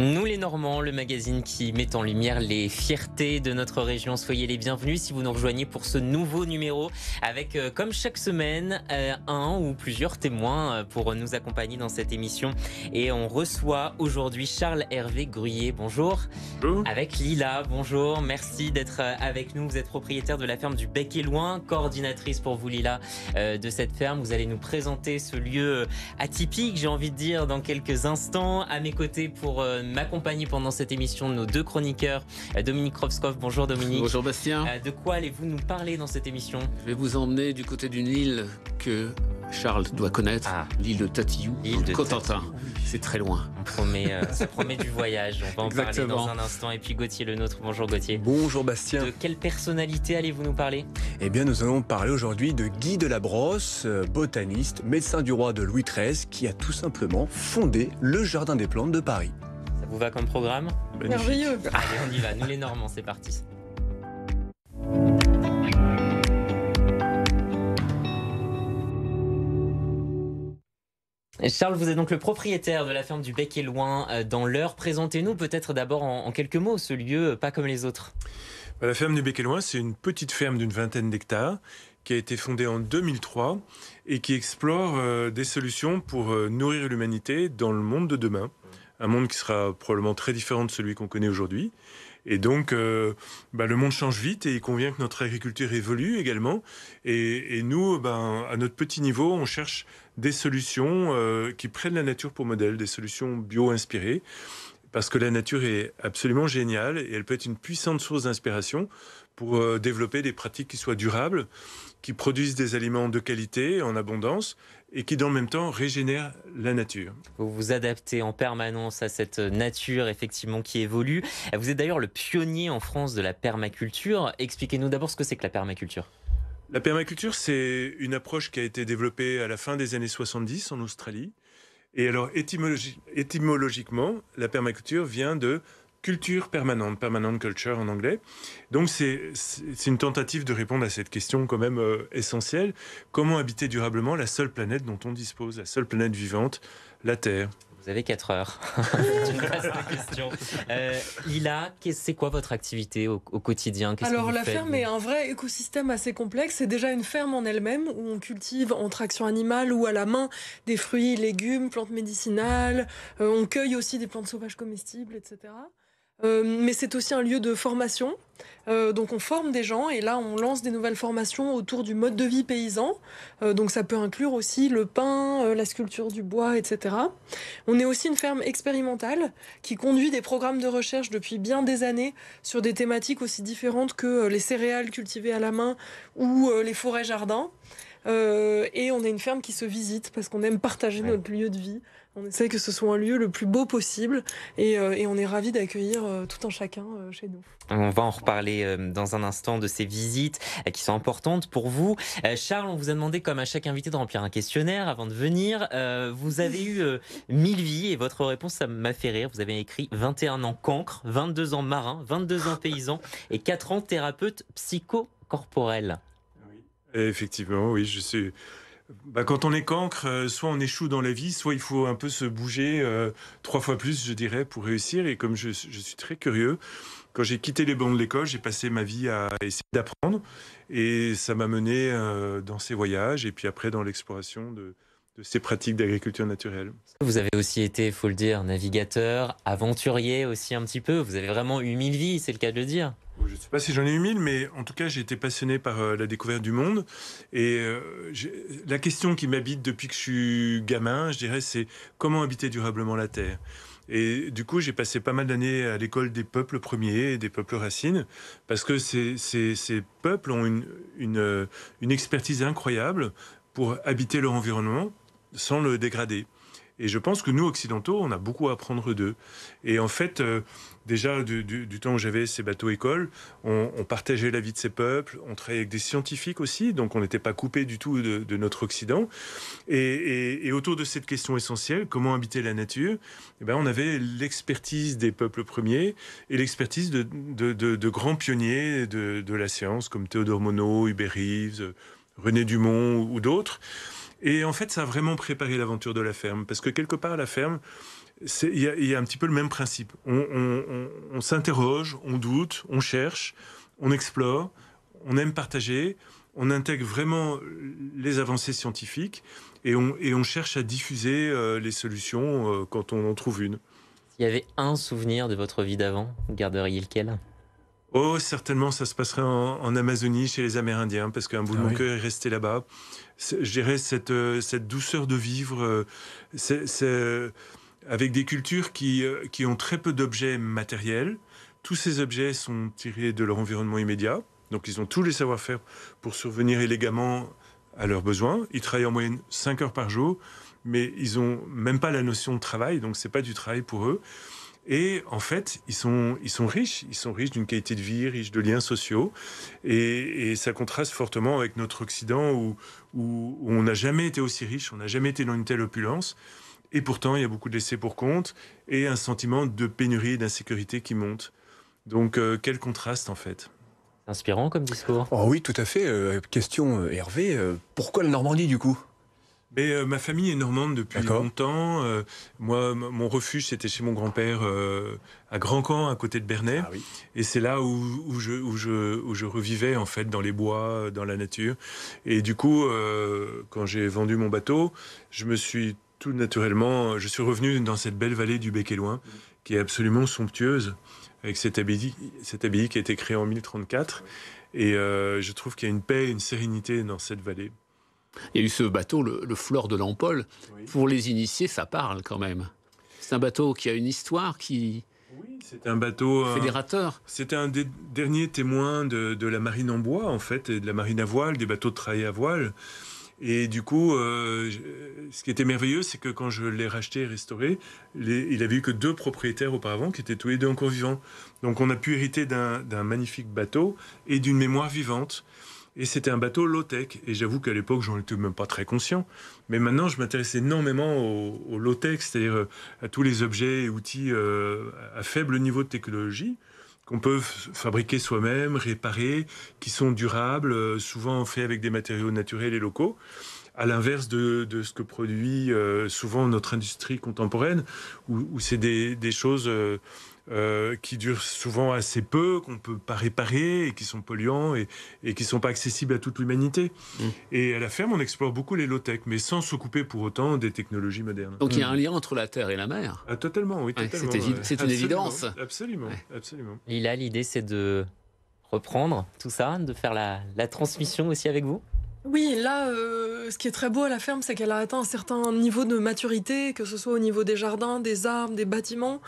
Nous les Normands, le magazine qui met en lumière les fiertés de notre région. Soyez les bienvenus si vous nous rejoignez pour ce nouveau numéro avec, comme chaque semaine, un ou plusieurs témoins pour nous accompagner dans cette émission. Et on reçoit aujourd'hui Charles-Hervé Gruyer. Bonjour. Bonjour. Avec Lila, bonjour. Merci d'être avec nous. Vous êtes propriétaire de la ferme du Bec et Loin, coordinatrice pour vous Lila de cette ferme. Vous allez nous présenter ce lieu atypique, j'ai envie de dire, dans quelques instants. À mes côtés pour m'accompagner pendant cette émission nos deux chroniqueurs, Dominique Rovskov. Bonjour Dominique. Bonjour Bastien. De quoi allez-vous nous parler dans cette émission? Je vais vous emmener du côté d'une île que Charles doit connaître, l'île de Tatillou, l'île de Cotentin. C'est très loin. Ça promet du voyage. On va en parler dans un instant. Et puis Gauthier le nôtre. Bonjour Gauthier. Bonjour Bastien. De quelle personnalité allez-vous nous parler? Eh bien, nous allons parler aujourd'hui de Guy Delabrosse, botaniste, médecin du roi de Louis XIII, qui a tout simplement fondé le Jardin des Plantes de Paris. Ça vous va comme programme? Merveilleux. Allez, on y va. Nous les Normands, c'est parti. Charles, vous êtes donc le propriétaire de la ferme du Bec et Loin dans l'Eure. Présentez-nous peut-être d'abord en quelques mots ce lieu, pas comme les autres. La ferme du Bec et Loin, c'est une petite ferme d'une vingtaine d'hectares qui a été fondée en 2003 et qui explore des solutions pour nourrir l'humanité dans le monde de demain. Un monde qui sera probablement très différent de celui qu'on connaît aujourd'hui. Et donc, le monde change vite et il convient que notre agriculture évolue également. Et nous, à notre petit niveau, on cherche des solutions qui prennent la nature pour modèle, des solutions bio-inspirées. Parce que la nature est absolument géniale et elle peut être une puissante source d'inspiration pour développer des pratiques qui soient durables, qui produisent des aliments de qualité, en abondance, et qui, dans le même temps, régénèrent la nature. Vous vous adaptez en permanence à cette nature, effectivement, qui évolue. Vous êtes d'ailleurs le pionnier en France de la permaculture. Expliquez-nous d'abord ce que c'est que la permaculture. La permaculture, c'est une approche qui a été développée à la fin des années 70 en Australie. Et alors, étymologiquement, la permaculture vient de culture permanente, permanent culture en anglais. Donc, c'est une tentative de répondre à cette question quand même essentielle. Comment habiter durablement la seule planète dont on dispose, la seule planète vivante, la Terre? Vous avez 4 heures. C'est une vaste question. Lila, c'est quoi votre activité au quotidien? Alors la ferme est un vrai écosystème assez complexe. C'est déjà une ferme en elle-même où on cultive en traction animale ou à la main des fruits, légumes, plantes médicinales. On cueille aussi des plantes sauvages comestibles, etc. Mais c'est aussi un lieu de formation. Donc on forme des gens et là on lance des nouvelles formations autour du mode de vie paysan. Donc ça peut inclure aussi le pain, la sculpture du bois, etc. On est aussi une ferme expérimentale qui conduit des programmes de recherche depuis bien des années sur des thématiques aussi différentes que les céréales cultivées à la main ou les forêts jardins. Et on est une ferme qui se visite parce qu'on aime partager notre lieu de vie. On essaie que ce soit un lieu le plus beau possible et on est ravis d'accueillir tout un chacun chez nous. On va en reparler dans un instant de ces visites qui sont importantes pour vous. Charles, on vous a demandé, comme à chaque invité, de remplir un questionnaire avant de venir. Vous avez eu 1000 vies et votre réponse, ça m'a fait rire. Vous avez écrit 21 ans cancre, 22 ans marin, 22 ans paysan et 4 ans thérapeute psychocorporel. Effectivement, oui, je sais. Quand on est cancre, soit on échoue dans la vie, soit il faut un peu se bouger 3 fois plus, je dirais, pour réussir. Et comme je suis très curieux, quand j'ai quitté les bancs de l'école, j'ai passé ma vie à essayer d'apprendre. Et ça m'a mené dans ces voyages et puis après dans l'exploration de ces pratiques d'agriculture naturelle. Vous avez aussi été, il faut le dire, navigateur, aventurier aussi un petit peu. Vous avez vraiment eu 1000 vies, c'est le cas de le dire. Je ne sais pas si j'en ai eu 1000, mais en tout cas, j'ai été passionné par la découverte du monde. Et la question qui m'habite depuis que je suis gamin, je dirais, c'est comment habiter durablement la Terre. Et du coup, j'ai passé pas mal d'années à l'école des peuples premiers et des peuples racines, parce que ces peuples ont une expertise incroyable pour habiter leur environnement sans le dégrader. Et je pense que nous, occidentaux, on a beaucoup à apprendre d'eux. Et en fait, déjà du temps où j'avais ces bateaux-écoles, on partageait la vie de ces peuples, on travaillait avec des scientifiques aussi, donc on n'était pas coupé du tout de notre Occident. Et autour de cette question essentielle, comment habiter la nature, on avait l'expertise des peuples premiers et l'expertise de grands pionniers de la science, comme Théodore Monod, Hubert Reeves, René Dumont ou d'autres. Et en fait, ça a vraiment préparé l'aventure de la ferme. Parce que quelque part, la ferme, il y a un petit peu le même principe. On s'interroge, on doute, on cherche, on explore, on aime partager, on intègre vraiment les avancées scientifiques et on cherche à diffuser les solutions quand on en trouve une. S'il y avait un souvenir de votre vie d'avant, vous garderiez lequel? Oh, certainement, ça se passerait en Amazonie, chez les Amérindiens, parce qu'un bout de mon cœur est resté là-bas. Je dirais cette douceur de vivre, avec des cultures qui ont très peu d'objets matériels. Tous ces objets sont tirés de leur environnement immédiat, donc ils ont tous les savoir-faire pour survenir élégamment à leurs besoins. Ils travaillent en moyenne 5 heures par jour, mais ils n'ont même pas la notion de travail, donc c'est pas du travail pour eux. Et en fait, ils sont riches. Ils sont riches d'une qualité de vie, riches de liens sociaux. Et ça contraste fortement avec notre Occident où on n'a jamais été aussi riche, on n'a jamais été dans une telle opulence. Et pourtant, il y a beaucoup de laissés pour compte et un sentiment de pénurie et d'insécurité qui monte. Donc, quel contraste en fait. Inspirant comme discours. Oh oui, tout à fait. Question, Hervé, pourquoi la Normandie du coup? Mais ma famille est normande depuis longtemps. Moi, mon refuge, c'était chez mon grand-père à Grand-Camp, à côté de Bernay. Ah oui. Et c'est là où je revivais, en fait, dans les bois, dans la nature. Et du coup, quand j'ai vendu mon bateau, je suis revenu dans cette belle vallée du Bec-et-Loing, qui est absolument somptueuse, avec cette abbaye qui a été créée en 1034. Et je trouve qu'il y a une paix et une sérénité dans cette vallée. Il y a eu ce bateau, le Fleur de l'Empole. Oui. Pour les initiés, ça parle quand même. C'est un bateau qui a une histoire qui... Oui, c'est un bateau... fédérateur. C'était un des derniers témoins de la marine en bois, en fait, et de la marine à voile, des bateaux de travail à voile. Et du coup, ce qui était merveilleux, c'est que quand je l'ai racheté et restauré, il avait eu que 2 propriétaires auparavant, qui étaient tous les 2 encore vivants. Donc on a pu hériter d'un magnifique bateau et d'une mémoire vivante. Et c'était un bateau low-tech. Et j'avoue qu'à l'époque, j'en étais même pas très conscient. Mais maintenant, je m'intéresse énormément au low-tech, c'est-à-dire à tous les objets et outils à faible niveau de technologie qu'on peut fabriquer soi-même, réparer, qui sont durables, souvent faits avec des matériaux naturels et locaux, à l'inverse de ce que produit souvent notre industrie contemporaine, où c'est des choses... qui durent souvent assez peu, qu'on ne peut pas réparer, et qui sont polluants et qui ne sont pas accessibles à toute l'humanité. Et à la ferme, on explore beaucoup les low-tech, mais sans se couper pour autant des technologies modernes. Donc il y a un lien entre la terre et la mer. Ah, totalement, oui. Totalement, c'est une évidence. Absolument, ouais. Absolument. Lila, l'idée c'est de reprendre tout ça, de faire la transmission aussi avec vous? Oui, là, ce qui est très beau à la ferme, c'est qu'elle a atteint un certain niveau de maturité, que ce soit au niveau des jardins, des arbres, des bâtiments.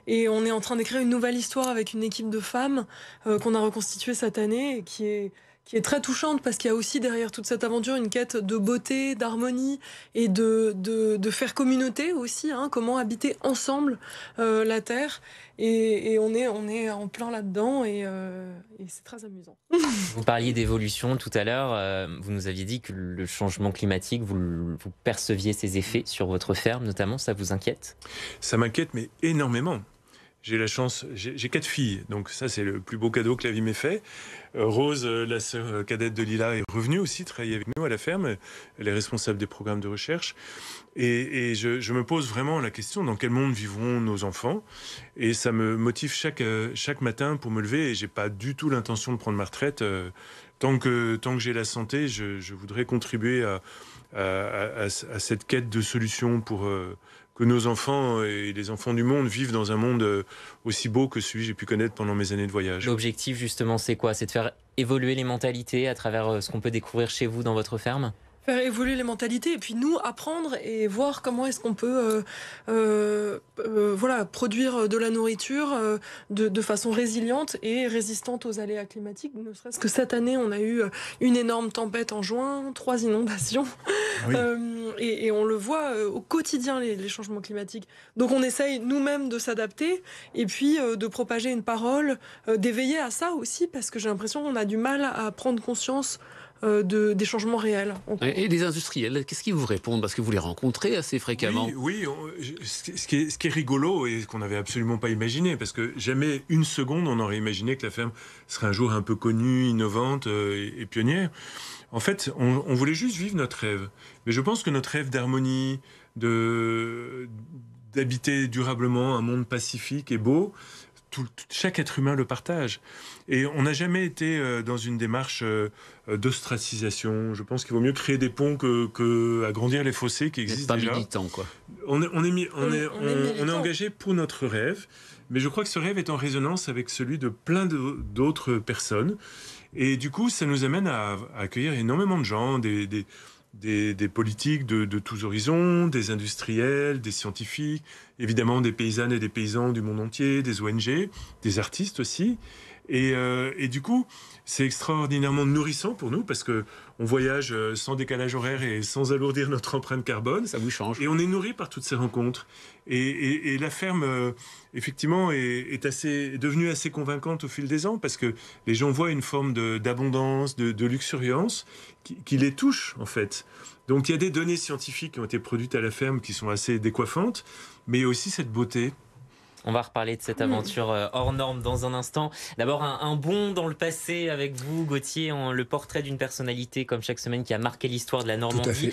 Et on est en train d'écrire une nouvelle histoire avec une équipe de femmes qu'on a reconstituée cette année et qui est très touchante parce qu'il y a aussi derrière toute cette aventure une quête de beauté, d'harmonie et de faire communauté aussi, hein, comment habiter ensemble la terre. Et on est en plein là-dedans et c'est très amusant. Vous parliez d'évolution tout à l'heure. Vous nous aviez dit que le changement climatique, vous perceviez ses effets sur votre ferme notamment. Ça vous inquiète? Ça m'inquiète, mais énormément. J'ai la chance, j'ai 4 filles, donc ça c'est le plus beau cadeau que la vie m'ait fait. Rose, la sœur cadette de Lila, est revenue aussi travailler avec nous à la ferme. Elle est responsable des programmes de recherche. Et je me pose vraiment la question, dans quel monde vivront nos enfants? Et ça me motive chaque matin pour me lever. Et j'ai pas du tout l'intention de prendre ma retraite. Tant que j'ai la santé, je voudrais contribuer à cette quête de solutions pour... que nos enfants et les enfants du monde vivent dans un monde aussi beau que celui que j'ai pu connaître pendant mes années de voyage. L'objectif, justement, c'est quoi? C'est de faire évoluer les mentalités à travers ce qu'on peut découvrir chez vous dans votre ferme? Faire évoluer les mentalités et puis nous apprendre et voir comment est-ce qu'on peut voilà, produire de la nourriture de façon résiliente et résistante aux aléas climatiques. Ne serait-ce que cette année, on a eu une énorme tempête en juin, 3 inondations. Oui. Et on le voit au quotidien, les changements climatiques. Donc on essaye nous-mêmes de s'adapter et puis de propager une parole, d'éveiller à ça aussi, parce que j'ai l'impression qu'on a du mal à prendre conscience des changements réels. Et les industriels, qu'est-ce qu'ils vous répondent? Parce que vous les rencontrez assez fréquemment. Oui, ce qui est rigolo et qu'on n'avait absolument pas imaginé, parce que jamais une seconde on aurait imaginé que la ferme serait un jour un peu connue, innovante et pionnière. En fait, on voulait juste vivre notre rêve. Mais je pense que notre rêve d'harmonie, d'habiter durablement un monde pacifique et beau, chaque être humain le partage. Et on n'a jamais été dans une démarche d'ostracisation. Je pense qu'il vaut mieux créer des ponts que agrandir les fossés qui existent déjà. Pas militant, quoi. On est militant. engagé pour notre rêve, mais je crois que ce rêve est en résonance avec celui de plein d'autres personnes. Et du coup, ça nous amène à accueillir énormément de gens, des politiques de tous horizons, des industriels, des scientifiques, évidemment des paysannes et des paysans du monde entier, des ONG, des artistes aussi. Et du coup, c'est extraordinairement nourrissant pour nous parce que on voyage sans décalage horaire et sans alourdir notre empreinte carbone. Ça vous change. Et on est nourri par toutes ces rencontres. Et la ferme, effectivement, est devenue assez convaincante au fil des ans parce que les gens voient une forme d'abondance, de luxuriance qui les touche, en fait. Donc il y a des données scientifiques qui ont été produites à la ferme qui sont assez décoiffantes, mais il y a aussi cette beauté. On va reparler de cette aventure hors norme dans un instant. D'abord, un bond dans le passé avec vous, Gauthier, le portrait d'une personnalité, comme chaque semaine, qui a marqué l'histoire de la Normandie.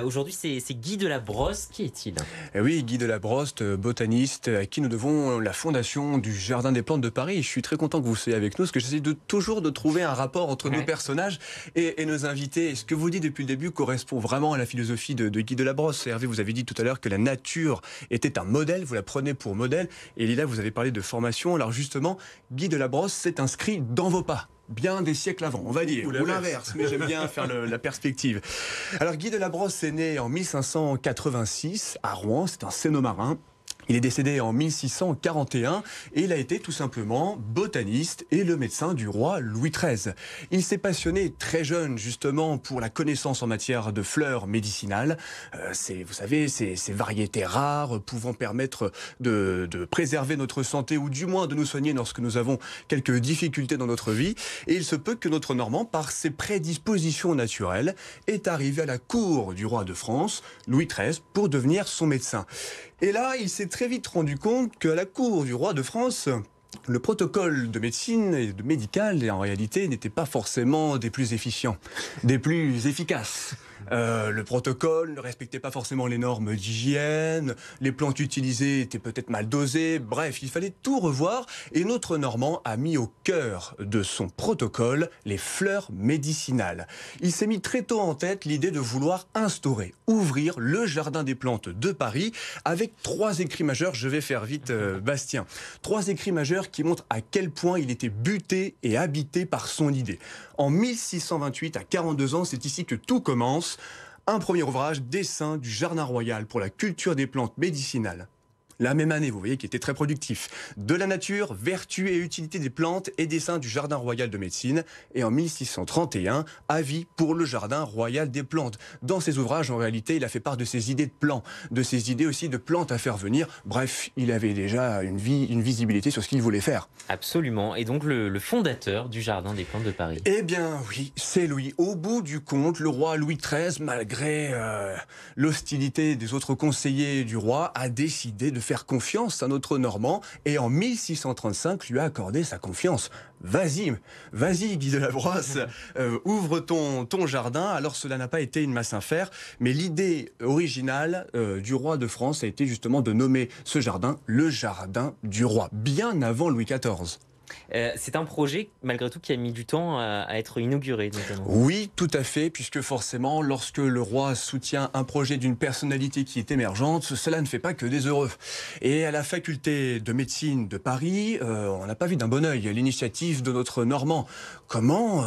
Aujourd'hui, c'est Guy Delabrosse. Qui est-il ? Oui, Guy Delabrosse, botaniste, à qui nous devons la fondation du Jardin des Plantes de Paris. Je suis très content que vous soyez avec nous, parce que j'essaie toujours de trouver un rapport entre nos personnages et nos invités. Et ce que vous dites depuis le début correspond vraiment à la philosophie de Guy Delabrosse. Hervé, vous avez dit tout à l'heure que la nature était un modèle, vous la prenez pour modèle. Et Lila, vous avez parlé de formation. Alors justement, Guy Delabrosse s'est inscrit dans vos pas. Bien des siècles avant, on va dire, ou l'inverse, mais j'aime bien faire la perspective. Alors Guy Delabrosse est né en 1586 à Rouen, c'est un Sénomarin. Il est décédé en 1641 et il a été tout simplement botaniste et le médecin du roi Louis XIII. Il s'est passionné très jeune justement pour la connaissance en matière de fleurs médicinales. Vous savez, ces variétés rares pouvant permettre de préserver notre santé ou du moins de nous soigner lorsque nous avons quelques difficultés dans notre vie. Et il se peut que notre Normand, par ses prédispositions naturelles, est arrivé à la cour du roi de France, Louis XIII, pour devenir son médecin. Et là, il s'est très vite rendu compte qu'à la cour du roi de France, le protocole de médecine et de médical, en réalité, n'était pas forcément des plus efficients, des plus efficaces. Le protocole ne respectait pas forcément les normes d'hygiène, les plantes utilisées étaient peut-être mal dosées, bref, il fallait tout revoir et notre Normand a mis au cœur de son protocole les fleurs médicinales. Il s'est mis très tôt en tête l'idée de vouloir ouvrir le Jardin des Plantes de Paris avec 3 écrits majeurs, je vais faire vite Bastien, 3 écrits majeurs qui montrent à quel point il était buté et habité par son idée. En 1628, à 42 ans, c'est ici que tout commence. Un premier ouvrage, Dessin du Jardin Royal pour la culture des plantes médicinales. La même année, vous voyez, qui était très productif. De la nature, vertu et utilité des plantes et dessin du Jardin Royal de médecine. Et en 1631, avis pour le Jardin Royal des plantes. Dans ses ouvrages, en réalité, il a fait part de ses idées de plans, de ses idées aussi de plantes à faire venir. Bref, il avait déjà une visibilité sur ce qu'il voulait faire. Absolument. Et donc le fondateur du Jardin des Plantes de Paris. Eh bien oui, c'est lui. Au bout du compte, le roi Louis XIII, malgré l'hostilité des autres conseillers du roi, a décidé de faire confiance à notre Normand et en 1635 lui a accordé sa confiance. Vas-y Guy Delabrosse, ouvre ton jardin. Alors cela n'a pas été une masse à faire, mais l'idée originale du roi de France a été justement de nommer ce jardin le Jardin du Roi, bien avant Louis XIV. C'est un projet, malgré tout, qui a mis du temps à être inauguré, notamment. Oui, tout à fait, puisque forcément, lorsque le roi soutient un projet d'une personnalité qui est émergente, cela ne fait pas que des heureux. Et à la faculté de médecine de Paris, on n'a pas vu d'un bon œil l'initiative de notre Normand. Comment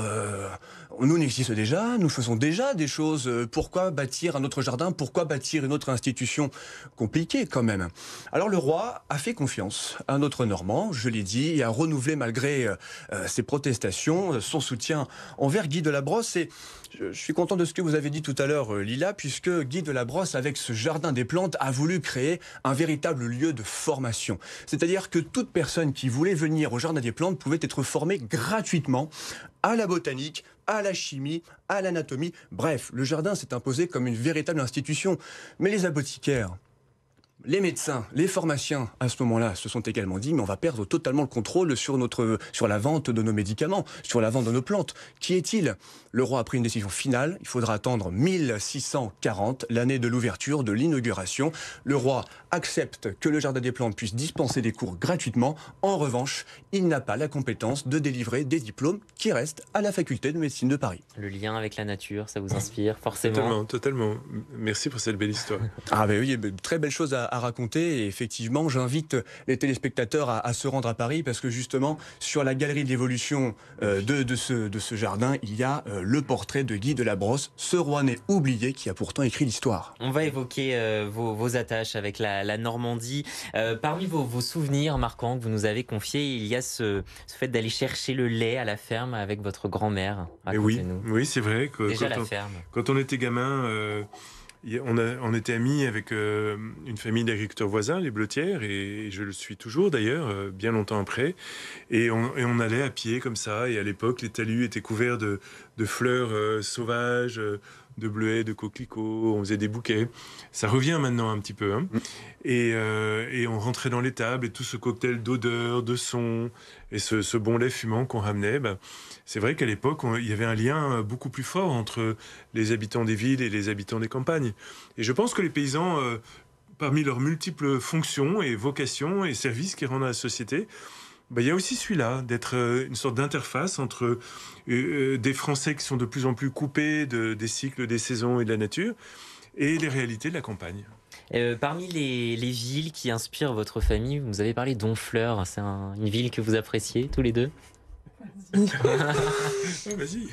nous n'existe déjà, nous faisons déjà des choses. Pourquoi bâtir un autre jardin? Pourquoi bâtir une autre institution? Compliqué quand même. Alors le roi a fait confiance à notre Normand, je l'ai dit, et a renouvelé malgré ses protestations, son soutien envers Guy Delabrosse. Et je suis content de ce que vous avez dit tout à l'heure, Lila, puisque Guy Delabrosse, avec ce Jardin des Plantes, a voulu créer un véritable lieu de formation. C'est-à-dire que toute personne qui voulait venir au Jardin des Plantes pouvait être formée gratuitement à la botanique, à la chimie, à l'anatomie. Bref, le jardin s'est imposé comme une véritable institution. Mais les apothicaires, Les médecins, les pharmaciens, à ce moment-là, se sont également dit, mais on va perdre totalement le contrôle sur la vente de nos médicaments, sur la vente de nos plantes. Qui est-il ? Le roi a pris une décision finale. Il faudra attendre 1640, l'année de l'ouverture, de l'inauguration. Le roi accepte que le Jardin des Plantes puisse dispenser des cours gratuitement. En revanche, il n'a pas la compétence de délivrer des diplômes qui restent à la faculté de médecine de Paris. Le lien avec la nature, ça vous inspire forcément? Totalement. Merci pour cette belle histoire. Ah ben oui, très belle chose à raconter. Et effectivement, j'invite les téléspectateurs à se rendre à Paris parce que justement, sur la galerie de l'évolution de ce jardin, il y a le portrait de Guy de la Brosse, ce roi né oublié qui a pourtant écrit l'histoire. On va évoquer vos attaches avec la Normandie. Parmi vos souvenirs marquants que vous nous avez confiés, il y a ce fait d'aller chercher le lait à la ferme avec votre grand-mère. Oui, c'est vrai que déjà la ferme. Quand on était gamin, on était amis avec une famille d'agriculteurs voisins, les Bleutières, et je le suis toujours d'ailleurs, bien longtemps après. Et on allait à pied comme ça, et à l'époque, les talus étaient couverts de fleurs sauvages, de bleuets, de coquelicots, on faisait des bouquets. Ça revient maintenant un petit peu. Hein. Et on rentrait dans l'étable, et tout ce cocktail d'odeurs, de sons, et ce bon lait fumant qu'on ramenait, c'est vrai qu'à l'époque, il y avait un lien beaucoup plus fort entre les habitants des villes et les habitants des campagnes. Et je pense que les paysans, parmi leurs multiples fonctions et vocations et services qu'ils rendent à la société, il y a aussi celui-là, d'être une sorte d'interface entre des Français qui sont de plus en plus coupés des cycles, des saisons et de la nature, et les réalités de la campagne. Parmi les villes qui inspirent votre famille, vous avez parlé d'Honfleur. C'est une ville que vous appréciez tous les deux? Vas-y.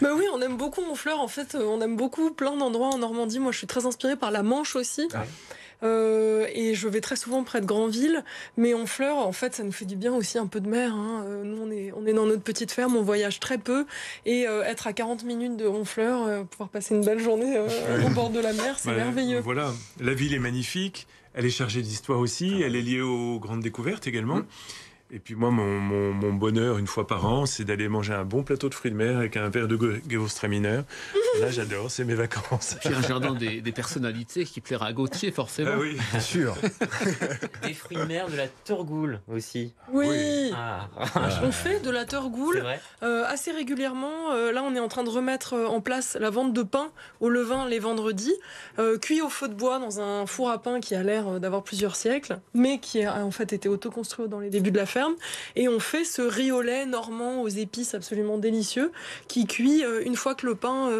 Oui, on aime beaucoup Honfleur. En fait, on aime beaucoup plein d'endroits en Normandie. Moi, je suis très inspirée par la Manche aussi. Ah. Et je vais très souvent près de Granville. Mais Honfleur, en fait, ça nous fait du bien aussi un peu de mer. Hein. Nous, on est dans notre petite ferme, on voyage très peu. Et être à 40 minutes de Honfleur, pouvoir passer une belle journée au bord de la mer, c'est merveilleux. Voilà, la ville est magnifique. Elle est chargée d'histoire aussi. Elle est liée aux grandes découvertes également. Et puis moi, mon bonheur, une fois par an, c'est d'aller manger un bon plateau de fruits de mer avec un verre de Gewürztraminer. Là, j'adore, c'est mes vacances. Puis un jardin des personnalités qui plaira à Gauthier, forcément. Ah oui, bien sûr. Des fruits de mer, de la tourgoule aussi. Oui. Ah. On fait de la tourgoule assez régulièrement. Là, on est en train de remettre en place la vente de pain au levain les vendredis, cuit au feu de bois dans un four à pain qui a l'air d'avoir plusieurs siècles, mais qui a en fait été autoconstruit dans les débuts de la ferme. Et on fait ce riz au lait normand aux épices absolument délicieux qui cuit une fois que le pain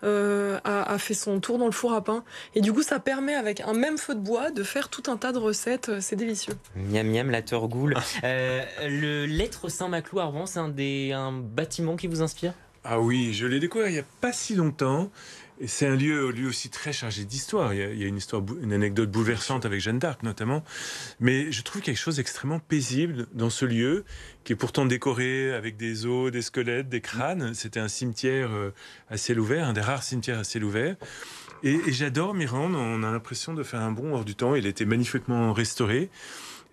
a fait son tour dans le four à pain. Et du coup, ça permet avec un même feu de bois de faire tout un tas de recettes. C'est délicieux. Miam miam, la tourgoule. Le Lettre Saint-Maclou à Rouen, c'est un bâtiment qui vous inspire? Ah oui, je l'ai découvert il n'y a pas si longtemps. Et c'est un lieu lui aussi très chargé d'histoire. Il y a une anecdote bouleversante avec Jeanne d'Arc notamment. Mais je trouve quelque chose d'extrêmement paisible dans ce lieu, qui est pourtant décoré avec des os, des squelettes, des crânes. C'était un cimetière à ciel ouvert, un des rares cimetières à ciel ouvert. Et j'adore m'y rendre. On a l'impression de faire un bond hors du temps. Il a été magnifiquement restauré.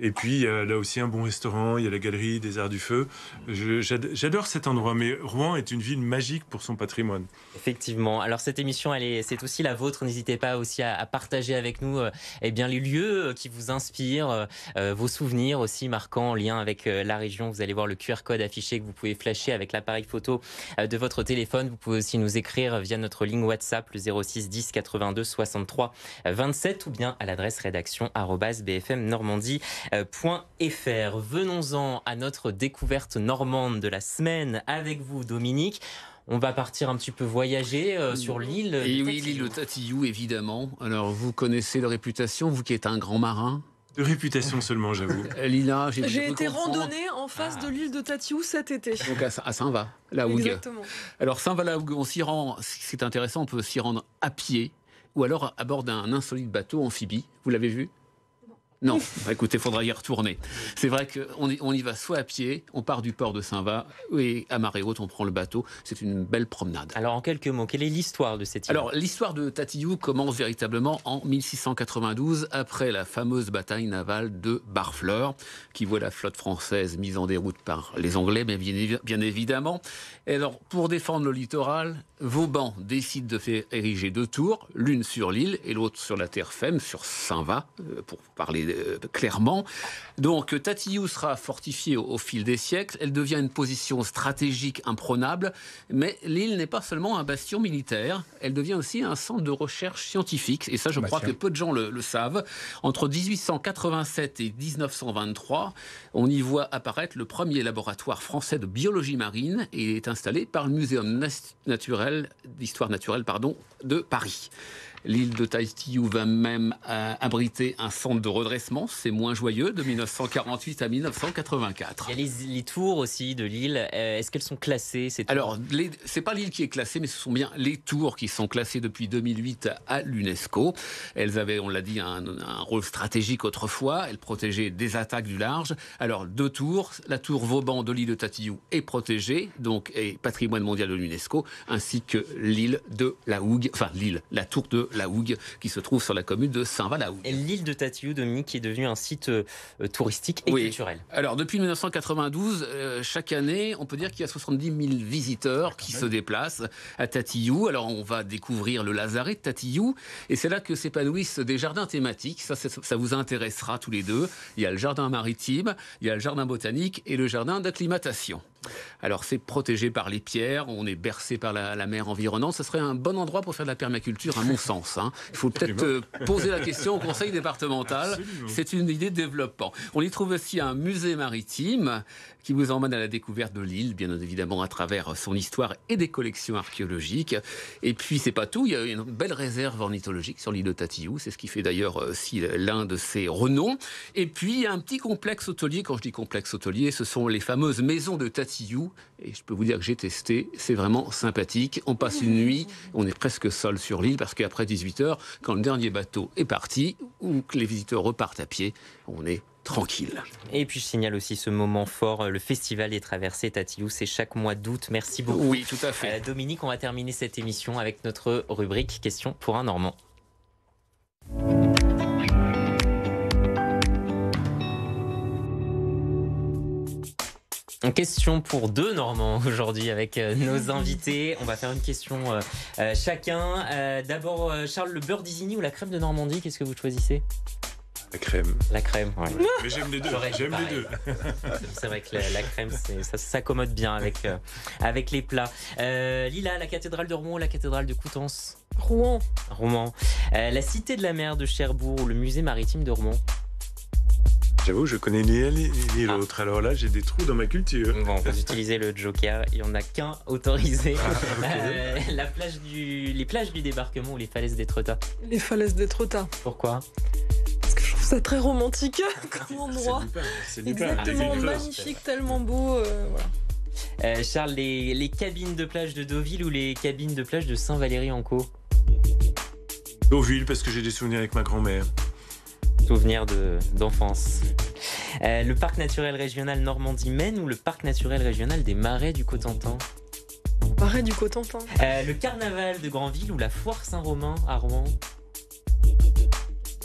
Et puis, il y a là aussi un bon restaurant, il y a la galerie des Arts du Feu. J'adore cet endroit, mais Rouen est une ville magique pour son patrimoine. Effectivement. Alors, cette émission, c'est aussi la vôtre. N'hésitez pas aussi à partager avec nous les lieux qui vous inspirent, vos souvenirs aussi marquants en lien avec la région. Vous allez voir le QR code affiché que vous pouvez flasher avec l'appareil photo de votre téléphone. Vous pouvez aussi nous écrire via notre ligne WhatsApp, le 06 10 82 63 27, ou bien à l'adresse rédaction@bfmnormandie.fr. Venons-en à notre découverte normande de la semaine avec vous, Dominique. On va partir un petit peu voyager sur l'île. Et oui, l'île de Tatillou, évidemment. Alors, vous connaissez leur réputation, vous qui êtes un grand marin. De réputation seulement, j'avoue. Lina, j'ai été randonnée en face de l'île de Tatillou cet été. Donc à Saint-Va, la Hougue. Exactement. Alors, Saint-Va, la Hougue, on s'y rend, c'est intéressant, on peut s'y rendre à pied ou alors à bord d'un insolite bateau amphibie. Vous l'avez vu ? Non, écoutez, il faudra y retourner. C'est vrai qu'on y va soit à pied, on part du port de Saint-Va, et à marée haute, on prend le bateau. C'est une belle promenade. Alors, en quelques mots, quelle est l'histoire de cette île? Alors, l'histoire de Tatillou commence véritablement en 1692, après la fameuse bataille navale de Barfleur, qui voit la flotte française mise en déroute par les Anglais, mais bien évidemment. Et alors, pour défendre le littoral, Vauban décide de faire ériger 2 tours, l'une sur l'île et l'autre sur la terre ferme, sur Saint-Va, pour parler clairement. Donc, Tatillou sera fortifiée au fil des siècles. Elle devient une position stratégique imprenable, mais l'île n'est pas seulement un bastion militaire, elle devient aussi un centre de recherche scientifique. Et ça, je crois que peu de gens le savent. Entre 1887 et 1923, on y voit apparaître le premier laboratoire français de biologie marine et il est installé par le Muséum d'histoire naturelle de Paris. L'île de Tatillou va même abriter un centre de redressement, c'est moins joyeux, de 1948 à 1984. Il y a les tours aussi de l'île. Est-ce qu'elles sont classées, ces tours? Alors, c'est pas l'île qui est classée, mais ce sont bien les tours qui sont classées depuis 2008 à l'UNESCO. Elles avaient, on l'a dit, un rôle stratégique autrefois. Elles protégeaient des attaques du large. Alors, 2 tours. La tour Vauban de l'île de Tatillou est protégée, donc est patrimoine mondial de l'UNESCO, ainsi que l'île de la Hougue, enfin la tour de la Hougue, qui se trouve sur la commune de Saint-Va-la-Hougue. Et l'île de Tatillou, Dominique, qui est devenue un site touristique et culturel. Alors, depuis 1992, chaque année, on peut dire qu'il y a 70 000 visiteurs qui se déplacent à Tatillou. Alors, on va découvrir le lazaret de Tatillou, et c'est là que s'épanouissent des jardins thématiques. Ça vous intéressera tous les deux. Il y a le jardin maritime, il y a le jardin botanique et le jardin d'acclimatation. Alors, c'est protégé par les pierres, on est bercé par la mer environnante. Ce serait un bon endroit pour faire de la permaculture, à mon sens. Il faut peut-être poser la question au conseil départemental. Absolument. C'est une idée de développement. On y trouve aussi un musée maritime qui vous emmène à la découverte de l'île, bien évidemment à travers son histoire et des collections archéologiques. Et puis, c'est pas tout, il y a une belle réserve ornithologique sur l'île de Tatillou. C'est ce qui fait d'ailleurs aussi l'un de ses renoms. Et puis, il y a un petit complexe hôtelier. Quand je dis complexe hôtelier, ce sont les fameuses maisons de Tatillou. Et je peux vous dire que j'ai testé, c'est vraiment sympathique. On passe une nuit, on est presque seul sur l'île parce qu'après 18h, quand le dernier bateau est parti ou que les visiteurs repartent à pied, on est tranquille. Et puis je signale aussi ce moment fort, le festival des traversées Tatillou, c'est chaque mois d'août. Merci beaucoup. Oui, tout à fait. Dominique, on va terminer cette émission avec notre rubrique Question pour un Normand. Une question pour 2 Normands aujourd'hui avec nos invités. On va faire une question chacun. D'abord, Charles, le beurre d'Isigny ou la crème de Normandie, qu'est-ce que vous choisissez? La crème. La crème, oui. Mais j'aime les deux. C'est vrai que la crème, ça s'accommode bien avec les plats. Lila, la cathédrale de Rouen ou la cathédrale de Coutances? Rouen. Rouen. La cité de la mer de Cherbourg ou le musée maritime de Rouen? J'avoue, je connais ni l'un ni l'autre. Alors là, j'ai des trous dans ma culture. Bon, vous utilisez le joker. Il n'y en a qu'un autorisé. Okay. Les plages du débarquement ou les falaises d'Étretat? Les falaises d'Étretat. Pourquoi? Parce que je trouve ça très romantique comme endroit. C'est du pain. Exactement, magnifique, tellement beau. Voilà. Charles, les cabines de plage de Deauville ou les cabines de plage de Saint-Valery-en-Caux? Deauville, parce que j'ai des souvenirs avec ma grand-mère. Souvenir d'enfance. Le parc naturel régional Normandie-Maine ou le parc naturel régional des Marais du Cotentin? Marais du Cotentin. Le carnaval de Granville ou la foire Saint-Romain à Rouen?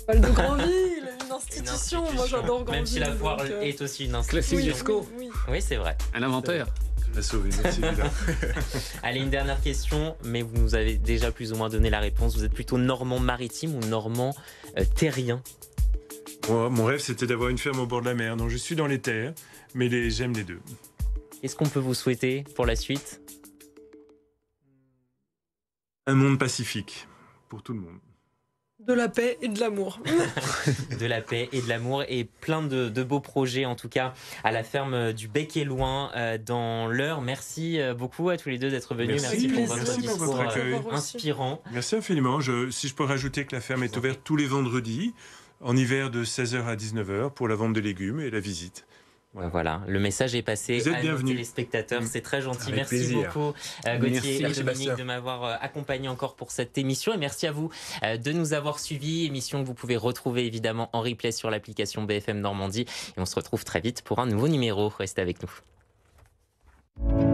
De Granville, une institution. Moi, j'adore Granville. Même si la foire est aussi une institution. Classique UNESCO. Oui, c'est vrai. Un inventaire. Tu m'as sauvé, merci. Allez, une dernière question, mais vous nous avez déjà plus ou moins donné la réponse. Vous êtes plutôt normand maritime ou normand terrien? Moi, mon rêve, c'était d'avoir une ferme au bord de la mer. Donc, je suis dans les terres, mais j'aime les deux. Qu'est-ce qu'on peut vous souhaiter pour la suite? Un monde pacifique pour tout le monde. De la paix et de l'amour. De la paix et de l'amour et plein de beaux projets en tout cas à la ferme du Bec et Loin dans l'Eure. Merci beaucoup à tous les deux d'être venus. Merci pour votre discours inspirant. Merci infiniment. Si je peux rajouter que la ferme est ouverte tous les vendredis en hiver de 16h à 19h pour la vente de légumes et la visite. Voilà, le message est passé Vous êtes à nos bienvenus. téléspectateurs, c'est très gentil. Avec Merci plaisir. beaucoup Gauthier et Merci, Dominique de m'avoir accompagné encore pour cette émission et merci à vous de nous avoir suivis, émission que vous pouvez retrouver évidemment en replay sur l'application BFM Normandie et on se retrouve très vite pour un nouveau numéro, restez avec nous.